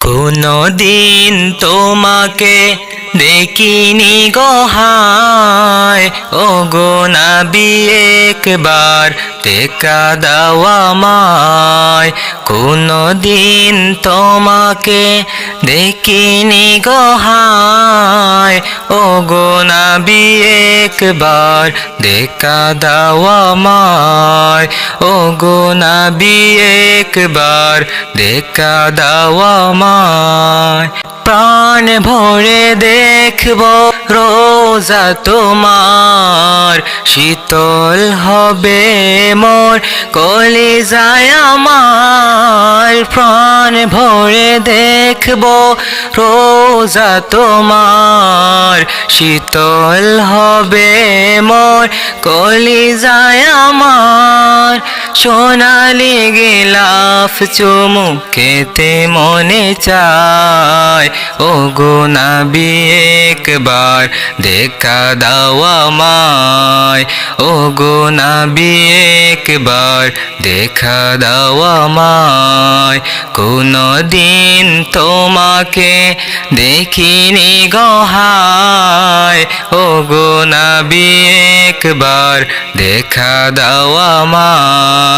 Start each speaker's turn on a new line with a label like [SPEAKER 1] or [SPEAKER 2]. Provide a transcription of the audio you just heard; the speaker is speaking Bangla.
[SPEAKER 1] কোনো দিন তোমাকে দেখিনি গো হায়, ও গো নবী একবার দেখা দাও আমায়। কোনো দিন তোমাকে দেখিনি গো হায়, ও গো নবী একবার দেখা দাও আমায়। ও গো নবী একবার দেখা দাও আমায়। প্রাণ ভরে দেখব রোজা তোমার, শীতল হবে মোর কলিজায় আমার। প্রাণ ভরে দেখব রোজা তোমার, শীতল হবে মোর কলিজায় আমার। সোনালি গিলাফ চুমুক খেতে মনে চায়, ও গো নবী একবার দেখা দাও আমায়। ও গো নবী একবার দেখা দাও আমায়। কোনো দিন তোমাকে দেখিনি গো হায়, ও গো নবী একবার দেখা দাও আমায়।